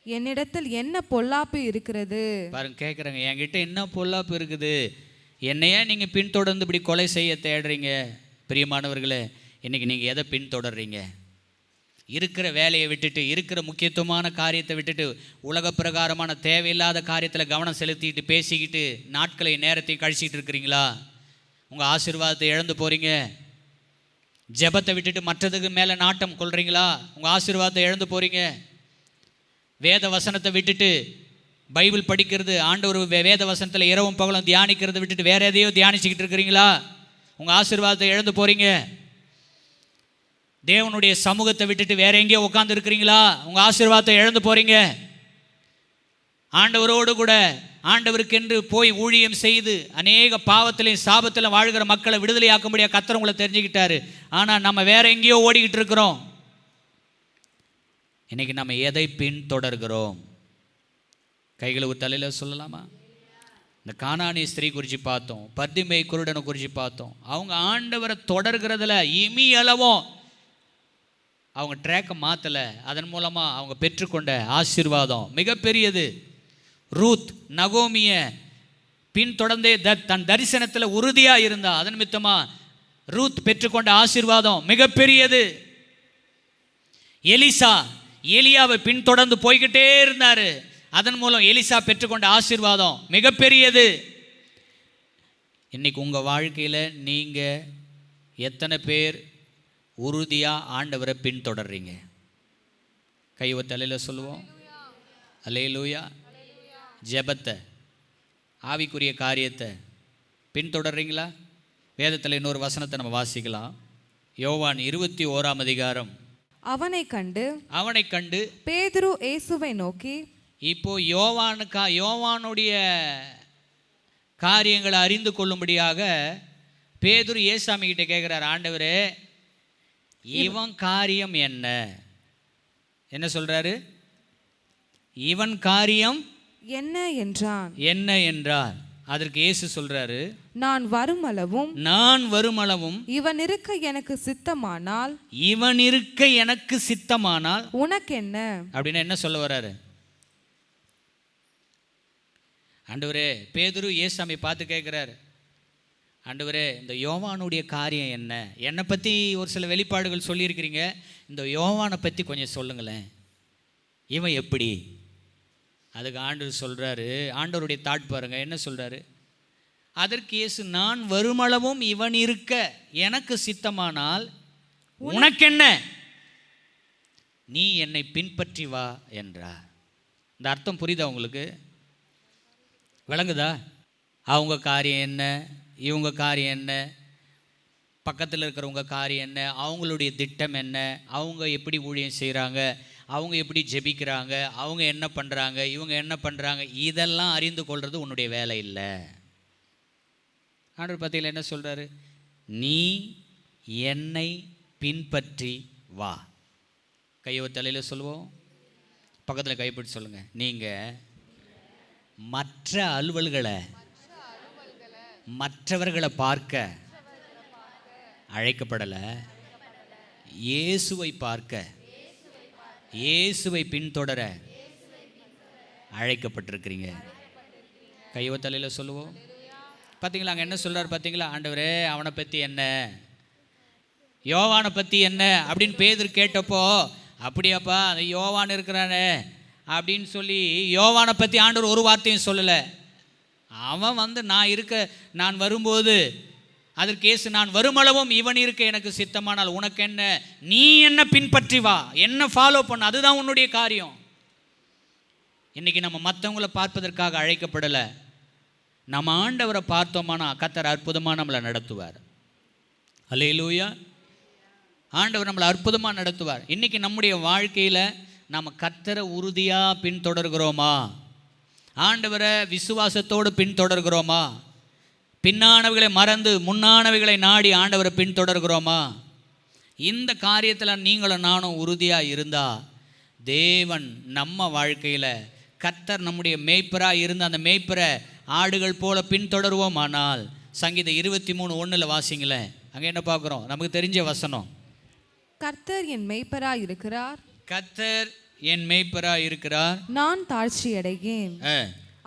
என்னிடத்தில் என்ன பொல்லாப்பு இருக்கிறது? பாருங்க, கேட்குறேங்க, என்கிட்ட என்ன பொல்லாப்பு இருக்குது? என்னையே நீங்கள் பின்தொடர்ந்து இப்படி கொலை செய்ய தேடுறீங்க? பிரியமானவர்களே, இன்னைக்கு நீங்கள் எதை பின்தொடர்றீங்க? இருக்கிற வேலையை விட்டுட்டு, இருக்கிற முக்கியத்துவமான காரியத்தை விட்டுட்டு, உலக பிரகாரமான தேவையில்லாத காரியத்தில் கவனம் செலுத்திட்டு பேசிக்கிட்டு நாட்களை நேரத்தை கழிச்சிக்கிட்டு இருக்கிறீங்களா? உங்கள் ஆசீர்வாதத்தை இழந்து போகிறீங்க. ஜெபத்தை விட்டுட்டு மற்றதுக்கு மேலே நாட்டம் கொள்றீங்களா? உங்கள் ஆசீர்வாதத்தை இழந்து போகிறீங்க. வேத வசனத்தை விட்டுட்டு பைபிள் படிக்கிறது, ஆண்டவர் வேத வசனத்தில் இரவும் பகலும் தியானிக்கிறத விட்டுட்டு வேற எதையோ தியானிச்சுக்கிட்டு இருக்கிறீங்களா? உங்கள் ஆசீர்வாதத்தை இழந்து போகிறீங்க. தேவனுடைய சமூகத்தை விட்டுட்டு வேற எங்கேயோ உட்கார்ந்து இருக்கிறீங்களா? உங்கள் ஆசீர்வாதத்தை இழந்து போகிறீங்க. ஆண்டவரோடு கூட ஆண்டவருக்கென்று போய் ஊழியம் செய்து அநேக பாவத்திலையும் சாபத்திலும் வாழ்கிற மக்களை விடுதலையாக்கும்படியாக கர்த்தர் உங்களை தெரிஞ்சுக்கிட்டாரு. ஆனால் நம்ம வேற எங்கேயோ ஓடிக்கிட்டு இருக்கிறோம். இன்னைக்கு நம்ம எதை பின்தொடர்கிறோம்? கைகளை ஒரு தலையில் சொல்லலாமா? இந்த கானானிய ஸ்திரீ குறித்து பார்த்தோம், பர்திமை குருடனை குறித்து பார்த்தோம். அவங்க ஆண்டவரை தொடர்கிறதுல இமியளவும் அவங்க ட்ராக்கை மாற்றலை. அதன் மூலமாக அவங்க பெற்றுக்கொண்ட ஆசீர்வாதம் மிகப்பெரியது. ரூத் நகோமியை பின்தொடர்ந்தே தன் தரிசனத்தில் உறுதியாக இருந்தா. அதன் நிமித்தமாக ரூத் பெற்றுக்கொண்ட ஆசீர்வாதம் மிகப்பெரியது. எலிசா ஏலியாவை பின்தொடர்ந்து போய்கிட்டே இருந்தார். அதன் மூலம் எலிசா பெற்றுக்கொண்ட ஆசீர்வாதம் மிகப்பெரியது. இன்னைக்கு உங்கள் வாழ்க்கையில் நீங்கள் எத்தனை பேர் உறுதியாக ஆண்டவரை பின்தொடர்றீங்க? கையை தலையில் சொல்லுவோம். அல்லேலூயா. ஜெபத்தை, ஆவிக்குரிய காரியத்தை பின்தொடர்றீங்களா? வேதத்தில் இன்னொரு வசனத்தை நம்ம வாசிக்கலாம். யோவான் 21ஆம் அதிகாரம். அவனை கண்டு பேதுரு இயேசுவை நோக்கி, இப்போ யோவானுடைய காரியங்களை அறிந்து கொள்ளும்படியாக பேதுரு இயேசாமி கிட்ட கேட்குறார், ஆண்டவரே இவன் காரியம் என்ன? என்ன சொல்றாரு? இவன் காரியம் என்ன என்றான். என்ன என்றார்? அதற்கு இயேசு சொல்றாரு, நான் வருமளவும் இவன் இருக்க எனக்கு சித்தமானால் உனக்கு என்ன? அப்படின்னு என்ன சொல்ல வர்றாரு? ஆண்டவரே, பேதுரு இயேசாமி பார்த்து கேட்குறாரு, ஆண்டவரே இந்த யோவானுடைய காரியம் என்ன, என்னை பற்றி ஒரு சில வெளிப்பாடுகள் சொல்லியிருக்கிறீங்க, இந்த யோவானை பற்றி கொஞ்சம் சொல்லுங்களேன், இவன் எப்படி? அதுக்கு ஆண்டவர் சொல்கிறாரு, ஆண்டவருடைய தாட் பாருங்க, என்ன சொல்கிறாரு? அதற்கு இயேசு, நான் வருமளவும் இவன் இருக்க எனக்கு சித்தமானால் உனக்கென்ன, நீ என்னை பின்பற்றி வா என்றார். இந்த அர்த்தம் புரியுதா உங்களுக்கு? விளங்குதா? அவங்க காரியம் என்ன, இவங்க காரியம் என்ன, பக்கத்தில் இருக்கிறவங்க காரியம் என்ன, அவங்களுடைய திட்டம் என்ன, அவங்க எப்படி ஊழியம் செய்கிறாங்க, அவங்க எப்படி ஜெபிக்கிறாங்க, அவங்க என்ன பண்ணுறாங்க, இவங்க என்ன பண்ணுறாங்க, இதெல்லாம் அறிந்து கொள்வது உன்னுடைய வேலை இல்லை. ஆண்டவர் பத்தியில் என்ன சொல்கிறாரு? நீ என்னை பின்பற்றி வா. கையை தலையில் சொல்லுவோம், பக்கத்தில் கைப்பிடிச்சு சொல்லுங்கள். நீங்கள் மற்ற அலுவல்களை, மற்றவர்களை பார்க்க அழைக்கப்படலை, இயேசுவை பார்க்க, இயேசுவை பின்தொடர அழைக்கப்பட்டிருக்கிறீங்க. கையை தலையில் சொல்லுவோம். பார்த்தீங்களா அங்கே என்ன சொல்கிறார் பார்த்தீங்களா? ஆண்டவரே அவனை பற்றி என்ன, யோவானை பற்றி என்ன அப்படின்னு பேதுரு கேட்டப்போ, அப்படியாப்பா அந்த யோவான் இருக்கிறானே அப்படின்னு சொல்லி யோவானை பற்றி ஆண்டவர் ஒரு வார்த்தையும் சொல்லலை. அவன் நான் வரும்போது அதற்கு இயேசு, நான் வருமளவும் இவன் இருக்க எனக்கு சித்தமானால் உனக்கு என்ன, நீ என்ன பின்பற்றி வா, என்ன ஃபாலோ பண்ண, அதுதான் உன்னுடைய காரியம். இன்றைக்கி நம்ம மற்றவங்கள பார்ப்பதற்காக அழைக்கப்படலை, நம்ம ஆண்டவரை பார்த்தோமானா கர்த்தர் அற்புதமாக நம்மளை நடத்துவார். அல்லேலூயா. ஆண்டவர் நம்மளை அற்புதமாக நடத்துவார். இன்றைக்கி நம்முடைய வாழ்க்கையில் நம்ம கர்த்தரை உறுதியாக பின்தொடர்கிறோமா? ஆண்டவரை விசுவாசத்தோடு பின்தொடர்கிறோமா? பின்னானவைகளை மறந்து முன்னானவைகளை நாடி ஆண்டவரை பின்தொடர்கிறோமா? இந்த காரியத்தில் நீங்களும் நானும் உறுதியாக இருந்தால் தேவன் நம்ம வாழ்க்கையில், கர்த்தர் நம்முடைய மேய்ப்பராக இருந்து அந்த மேய்ப்பரை ஆடுகள் போல பின்தொடருவோம். ஆனால் சங்கீதம் 23:1 வாசிங்களேன். அங்கே என்ன பார்க்குறோம்? நமக்கு தெரிஞ்ச வசனம், கர்த்தர் என் மேய்ப்பராய் இருக்கிறார், கர்த்தர் என் மேய்ப்பராய் இருக்கிறார், நான் தாழ்ச்சி அடைகேன்.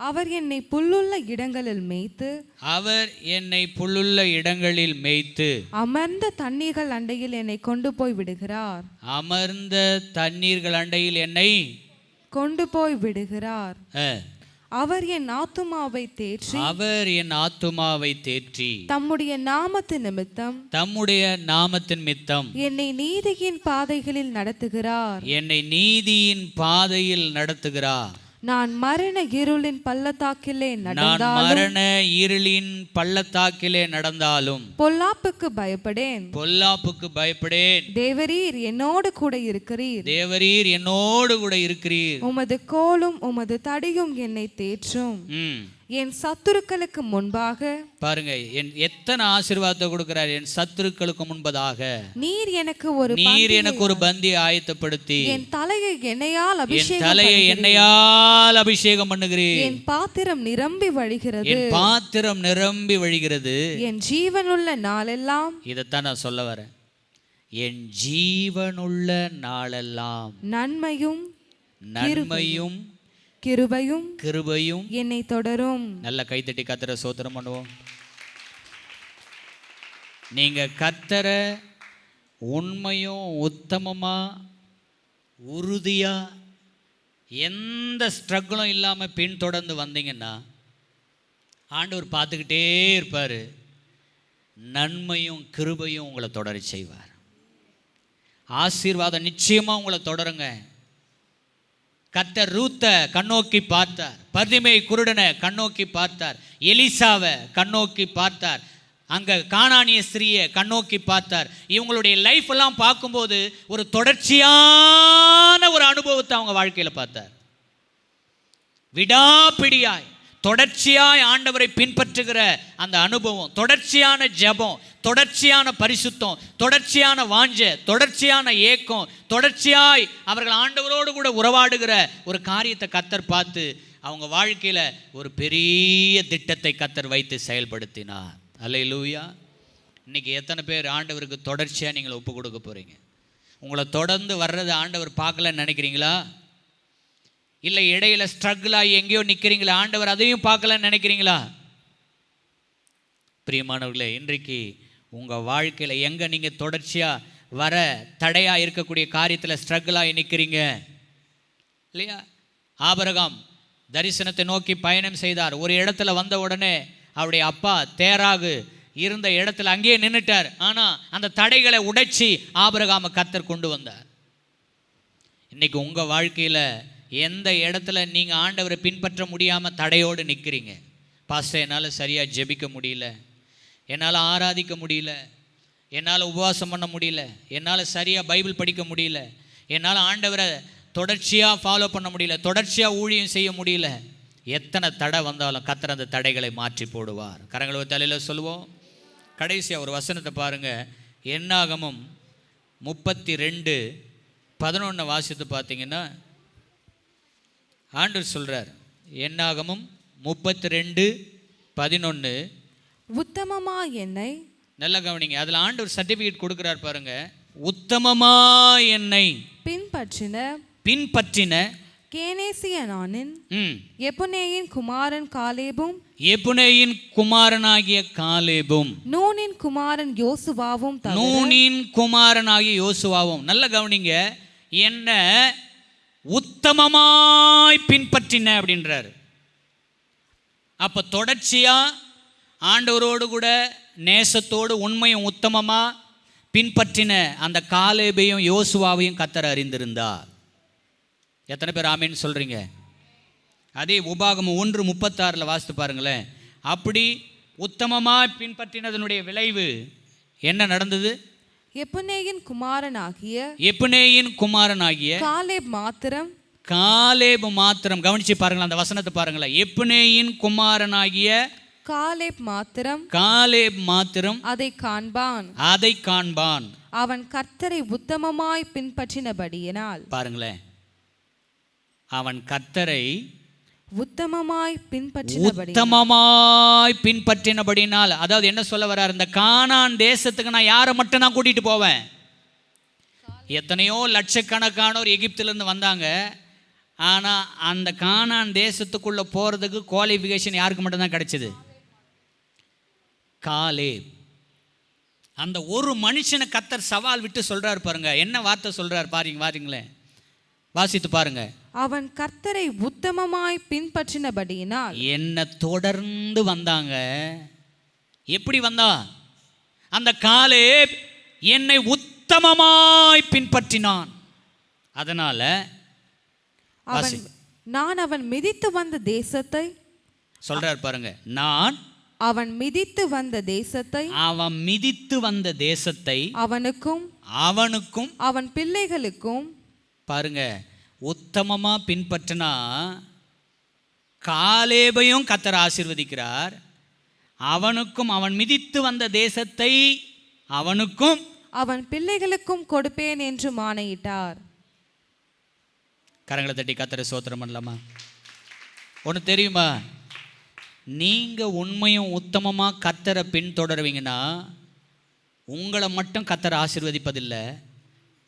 அவர் என்னை புல்லுள்ள இடங்களில் மேய்த்து, அவர் என்னை புல்லுள்ள இடங்களில் மேய்த்து, அமர்ந்த தண்ணீர்கள் அண்டையில் என்னை கொண்டு போய் விடுகிறார், அமர்ந்த தண்ணீர்கள் அண்டையில் என்னை கொண்டு போய் விடுகிறார். அவர் என் ஆத்துமாவை தேற்றி, அவர் என் ஆத்துமாவை தேற்றி தம்முடைய நாமத்தின் நிமித்தம், தம்முடைய நாமத்தின் நிமித்தம் என்னை நீதியின் பாதைகளில் நடத்துகிறார், என்னை நீதியின் பாதையில் நடத்துகிறார். நான் மரண இருளின் பள்ளத்தாக்கிலே நடந்தாலும், மரண இருளின் பள்ளத்தாக்கிலே நடந்தாலும் பொல்லாப்புக்கு பயப்படேன், பொல்லாப்புக்கு பயப்படேன். தேவரீர் என்னோடு கூட இருக்கிறீர், தேவரீர் என்னோடு கூட இருக்கிறீர். உமது கோலும் உமது தடியும் என்னை தேற்றும். என் சத்துருக்களுக்கு முன்பாக, பாருங்க எத்தனை ஆசீர்வாதத்தை கொடுக்கிறார். என் சத்துருக்களுக்கு முன்பதாக நீர் எனக்கு ஒரு பந்தி ஆயத்தப்படுத்தி என் தலையை எண்ணெயால் அபிஷேகம் பண்ணுகிறீர். என் பாத்திரம் நிரம்பி வழிகிறது, என் பாத்திரம் நிரம்பி வழிகிறது. என் ஜீவனுள்ள நாளெல்லாம், இதைத்தான் நான் சொல்ல வரேன், என் ஜீவனுள்ள நாளெல்லாம் நன்மையும் கிருபையும் என்னை தொடரும். நல்ல கைத்தட்டி கர்த்தரை ஸ்தோத்திரம் பண்ணுவோம். நீங்க கர்த்தரை உண்மையும் உத்தமமா உறுதியா எந்த ஸ்ட்ரகிளும் இல்லாம பின்தொடர்ந்து வந்தீங்கன்னா ஆண்டவர் பார்த்துக்கிட்டே இருப்பார். நன்மையும் கிருபையும் உங்களை தொடர செய்வார். ஆசீர்வாதம் நிச்சயமா உங்களை தொடருங்க. கர்த்தர் ரூத்தை கண்ணோக்கி பார்த்தார், பர்திமை குருடனை கண்ணோக்கி பார்த்தார், எலிசாவை கண்ணோக்கி பார்த்தார், அங்கே கானானிய ஸ்திரியை கண்ணோக்கி பார்த்தார். இவங்களுடைய லைஃப் எல்லாம் பார்க்கும்போது ஒரு தொடர்ச்சியான ஒரு அனுபவத்தை அவங்க வாழ்க்கையில் பார்த்தார். விடாப்பிடியாய் தொடர்ச்சியாய் ஆண்டவரை பின்பற்றுகிற அந்த அனுபவம், தொடர்ச்சியான ஜெபம், தொடர்ச்சியான பரிசுத்தம், தொடர்ச்சியான வாஞ்சை, தொடர்ச்சியான ஏக்கம், தொடர்ச்சியாய் அவர்கள் ஆண்டவரோடு கூட உறவாடுகிற ஒரு காரியத்தை கர்த்தர் பார்த்து அவங்க வாழ்க்கையில் ஒரு பெரிய திட்டத்தை கர்த்தர் வைத்து செயல்படுத்தினார். அல்லேலூயா. இன்னைக்கு எத்தனை பேர் ஆண்டவருக்கு தொடர்ச்சியாக நீங்கள் ஒப்பு கொடுக்க போகிறீங்க? உங்களை தொடர்ந்து வர்றது ஆண்டவர் பார்க்கலன்னு நினைக்கிறீங்களா? இல்லை இடையில ஸ்ட்ரகிள் ஆகி எங்கேயோ நிற்கிறீங்களா, ஆண்டவர் அதையும் பார்க்கலன்னு நினைக்கிறீங்களா? பிரியமானவர்களே, இன்றைக்கு உங்கள் வாழ்க்கையில் எங்கே நீங்கள் தொடர்ச்சியாக வர தடையாக இருக்கக்கூடிய காரியத்தில் ஸ்ட்ரகிளாகி நிற்கிறீங்க இல்லையா? ஆபிரகாம் தரிசனத்தை நோக்கி பயணம் செய்தார். ஒரு இடத்துல வந்த உடனே அவருடைய அப்பா தேராகு இருந்த இடத்துல அங்கேயே நின்றுட்டார். ஆனால் அந்த தடைகளை உடைச்சி ஆபிரகாமை கர்த்தர் கொண்டு வந்தார். இன்றைக்கி உங்கள் வாழ்க்கையில் எந்த இடத்துல நீங்கள் ஆண்டவரை பின்பற்ற முடியாமல் தடையோடு நிற்கிறீங்க? பாஸ்டர், என்னால் சரியாக ஜெபிக்க முடியல, என்னால் ஆராதிக்க முடியல, என்னால் உபவாசம் பண்ண முடியல, என்னால் சரியாக பைபிள் படிக்க முடியல, என்னால் ஆண்டவரை தொடர்ச்சியாக ஃபாலோ பண்ண முடியல, தொடர்ச்சியாக ஊழியம் செய்ய முடியல. எத்தனை தடை வந்தாலும் கர்த்தர் அந்த தடைகளை மாற்றி போடுவார். கரங்களை தலையில் சொல்லுவோம். கடைசியாக ஒரு வசனத்தை பாருங்கள். என்னாகமம் 32:11 வாசித்து பார்த்தீங்கன்னா ஆண்டவர் சொல்கிறார். என்னாகமம் 32:11 உத்தமமா என்னை, நல்லா கவனிங்க, அதில் ஆண்டவர் சர்டிஃபிகேட் கொடுக்குறார் பாருங்க. உத்தமமா என்னை பின்பற்றின கேனேசியனானின் எப்புனேயின் குமாரன் காலேபும், எப்புனேயின் குமாரனாகிய காலேபும், நூனின் குமாரன் யோசுவாவும், நூனின் குமாரனாகிய யோசுவாவும். நல்ல கவனிங்க, என்ன உத்தமமாய் பின்பற்றின அப்படின்றார். அப்போ தொடர்ச்சியாக ஆண்டவரோடு கூட நேசத்தோடு உண்மையும் உத்தமமாக பின்பற்றின அந்த காலேபையும் யோசுவாவையும் கர்த்தர் அறிந்திருந்தார். எத்தனை பேர் ஆமேன்னு சொல்கிறீங்க? அதே உபாகமம் 1:36 வாசித்து பாருங்களேன். அப்படி உத்தமமாக பின்பற்றினதனுடைய விளைவு என்ன நடந்தது? எப்புனேயின் குமாரனாகிய காலேப் மாத்திரம் கவனிச்சு பாருங்களேன், அந்த வசனத்தை பாருங்களேன். எப்புனேயின் குமாரனாகிய காலேப் மாத்திரம் அதை காண்பான். அவன் கர்த்தரை உத்தமமாய் பின்பற்றினபடியினால். பாருங்களேன், அவன் கர்த்தரை உத்தமமாய் பின்பற்றினபடினால். அதாவது என்ன சொல்ல வர்றார்? இந்த கானான் தேசத்துக்கு நான் யாரை மட்டும் நான் கூட்டிட்டு போவேன்? எத்தனையோ லட்சக்கணக்கானோர் எகிப்திலிருந்து வந்தாங்க. ஆனால் அந்த கானான் தேசத்துக்குள்ளே போகிறதுக்கு குவாலிஃபிகேஷன் யாருக்கு மட்டும்தான் கிடைச்சிது? காலேப். அந்த ஒரு மனுஷனை கர்த்தர் சவால் விட்டு சொல்றாரு பாருங்க. என்ன வார்த்தை சொல்றாரு பாருங்களேன், வாசித்து பாருங்க. அவன் கர்த்தரை உத்தமமாய் பின்பற்றினபடியினால். என்ன தொடர்ந்து வந்தாங்க. எப்படி வந்தா? அந்த காலேப் என்னை உத்தமமாய் பின்பற்றினான். அதனால நான் அவன் மிதித்து வந்த தேசத்தை சொல்றார் பாருங்க. அவன் மிதித்து வந்த தேசத்தை அவனுக்கும் அவன் பிள்ளைகளுக்கும். பாருங்க, உத்தமமா பின்பற்றினா காலேபையும் கர்த்தர் ஆசீர்வதிக்கிறார். அவனுக்கும் அவன் மிதித்து வந்த தேசத்தை அவனுக்கும் அவன் பிள்ளைகளுக்கும் கொடுப்பேன் என்று ஆணையிட்டார். கரங்களை தட்டி கர்த்தரை ஸ்தோத்திரம் பண்ணலாமா? ஒன்று தெரியுமா? நீங்கள் உண்மையும் உத்தமமாக கர்த்தரை பின்தொடருவீங்கன்னா உங்களை மட்டும் கர்த்தர் ஆசீர்வதிப்பதில்லை,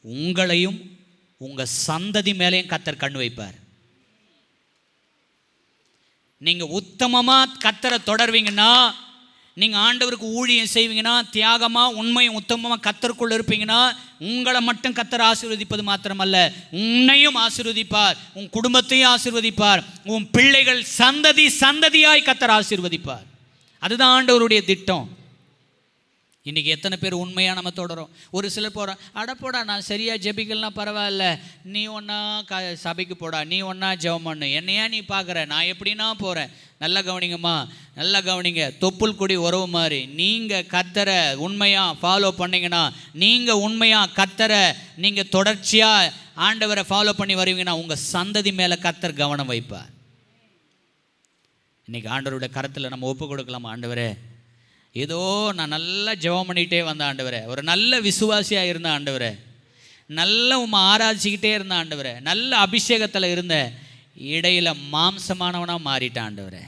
உங்களையும் உங்கள் சந்ததி மேலேயும் கர்த்தர் கண் வைப்பார். நீங்கள் உத்தமமாக கர்த்தரை தொடர்வீங்கன்னா, நீங்கள் ஆண்டவருக்கு ஊழியம் செய்வீங்கன்னா, தியாகமாக உண்மையும் உத்தமமாக கர்த்தருக்குள்ள இருப்பீங்கன்னா, உங்களை மட்டும் கர்த்தர் ஆசீர்வதிப்பது மாத்திரமல்ல, உன்னையும் ஆசீர்வதிப்பார், உன் குடும்பத்தையும் ஆசீர்வதிப்பார், உன் பிள்ளைகள் சந்ததியாய் கர்த்தர் ஆசீர்வதிப்பார். அதுதான் ஆண்டவருடைய திட்டம். இன்றைக்கி எத்தனை பேர் உண்மையாக நம்ம தொடரும்? ஒரு சிலர் போகிறோம், அடப்போடா நான் சரியாக ஜெபிக்கலாம் பரவாயில்ல, நீ ஒன்றா சபைக்கு போடா, நீ ஒன்றா ஜெபம் பண்ணு, என்னையா நீ பார்க்குற, நான் எப்படின்னா போகிறேன். நல்லா கவனிங்கம்மா, நல்லா கவனிங்க. தொப்புள் கொடி உறவு மாதிரி நீங்கள் கர்த்தரை உண்மையாக ஃபாலோ பண்ணிங்கன்னா, நீங்கள் உண்மையாக கர்த்தரை நீங்கள் தொடர்ச்சியாக ஆண்டவரை ஃபாலோ பண்ணி வருவீங்கன்னா உங்கள் சந்ததி மேலே கர்த்தர் கவனம் வைப்பார். இன்றைக்கி ஆண்டவருடைய கரத்தில் நம்ம ஒப்பு கொடுக்கலாம். ஆண்டவரே, ஏதோ நான் நல்லா ஜெபம் பண்ணிகிட்டே வந்தேன் ஆண்டவரே, ஒரு நல்ல விசுவாசியாக இருந்தேன் ஆண்டவரே, நல்ல உம்மை ஆராய்ச்சிக்கிட்டே இருந்தேன் ஆண்டவரே, நல்ல அபிஷேகத்தில் இருந்த இடையில் மாம்சமானவனாக மாறிட்டான் ஆண்டவரே.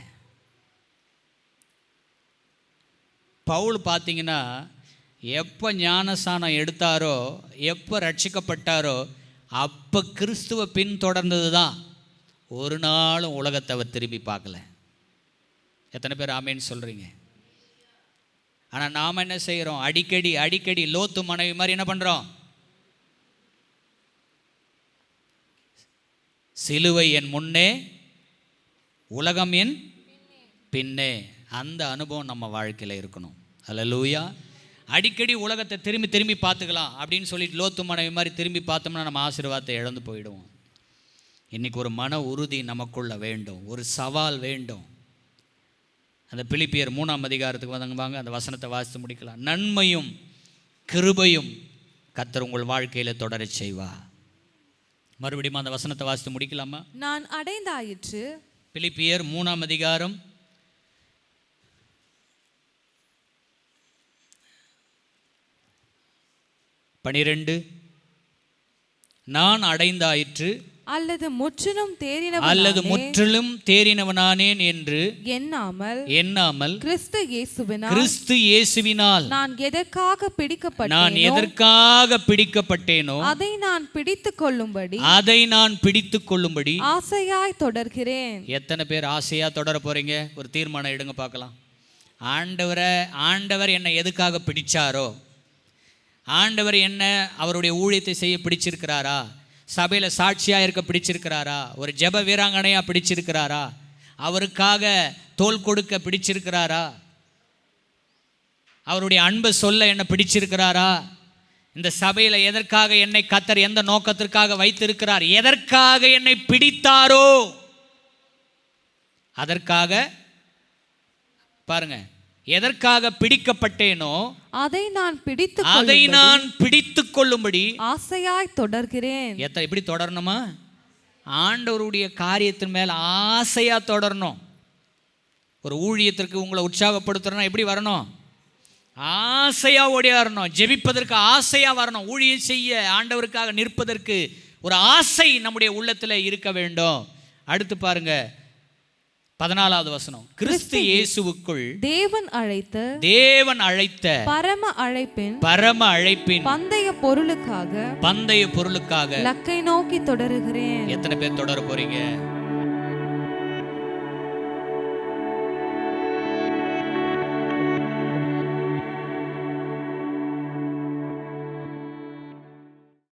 பவுல் பார்த்தீங்கன்னா எப்போ ஞானஸ்நானம் எடுத்தாரோ, எப்போ ரட்சிக்கப்பட்டாரோ, அப்போ கிறிஸ்துவை பின்தொடர்ந்தது தான். ஒரு நாளும் உலகத்தை அவர் திரும்பி பார்க்கல. எத்தனை பேர் ஆமேன்னு சொல்கிறீங்க? ஆனால் நாம் என்ன செய்கிறோம்? அடிக்கடி அடிக்கடி லோத்து மனைவி மாதிரி என்ன பண்ணுறோம்? சிலுவை என் முன்னே, உலகம் என் பின்னே. அந்த அனுபவம் நம்ம வாழ்க்கையில் இருக்கணும். அல்லேலூயா. அடிக்கடி உலகத்தை திரும்பி திரும்பி பார்த்துக்கலாம் அப்படின்னு சொல்லிட்டு லோத்து மனைவி மாதிரி திரும்பி பார்த்தோம்னா நம்ம ஆசீர்வாதத்தை இழந்து போயிடுவோம். இன்றைக்கி ஒரு மன உறுதி நமக்குள்ள வேண்டும், ஒரு சவால் வேண்டும். அந்த பிலிப்பியர் 3ஆம் அதிகாரத்துக்கு வந்தவங்க அந்த வசனத்தை வாசித்து முடிக்கலாம். நன்மையும் கிருபையும் கர்த்தர் உங்கள் வாழ்க்கையில் தொடர செய்வா. மறுபடியும் அந்த வசனத்தை வாசித்து முடிக்கலாமா? நான் அடைந்தாயிற்று. பிலிப்பியர் 3ஆம் அதிகாரம் 12. நான் அடைந்தாயிற்று அல்லது முற்றிலும் தேறினவனானேன் என்று எண்ணாமல் கிறிஸ்து இயேசுவினால் நான் எதற்காக பிடிக்கப்பட்டேனோ அதை நான் பிடித்துக் கொள்ளும்படி ஆசையாய் தொடர்கிறேன். எத்தனை பேர் ஆசையா தொடர போறீங்க? ஒரு தீர்மானம் எடுங்க பார்க்கலாம். ஆண்டவர் என்னை எதுக்காக பிடிச்சாரோ, ஆண்டவர் என்ன அவருடைய ஊழியத்தை செய்ய பிடிச்சிருக்கிறாரா, சபையில் சாட்சியாக இருக்க பிடிச்சிருக்கிறாரா, ஒரு ஜெப வீராங்கனையாக பிடிச்சிருக்கிறாரா, அவருக்காக தோள் கொடுக்க பிடிச்சிருக்கிறாரா, அவருடைய அன்பை சொல்ல என்ன பிடிச்சிருக்கிறாரா, இந்த சபையில் எதற்காக என்னை கர்த்தர் எந்த நோக்கத்திற்காக வைத்திருக்கிறார், எதற்காக என்னை பிடித்தாரோ அதற்காக பாருங்க, எதற்காக பிடிக்கப்பட்டேனோ அதை நான் பிடித்துக் கொள்ளும்படி ஆசையாய் தொடர்கிறேன். எப்படி தொடரணுமா? ஆண்டவருடைய காரியத்தின் மேல் ஆசையா தொடரணும். ஒரு ஊழியத்திற்கு உங்களை உற்சாகப்படுத்தணும், எப்படி வரணும்? ஆசையா ஓடியாரணும். ஜெபிப்பதற்கு ஆசையா வரணும். ஊழியம் செய்ய ஆண்டவருக்காக நிற்பதற்கு ஒரு ஆசை நம்முடைய உள்ளத்தில் இருக்க வேண்டும். அடுத்து பாருங்க 14வது வசனம். கிறிஸ்து இயேசுவுக்குள் தேவன் அழைத்த பரம அழைப்பின் பந்தய பொருளுக்காக லக்கை நோக்கி தொடருகிறேன். எத்தனை பேர் தொடர போறீங்க?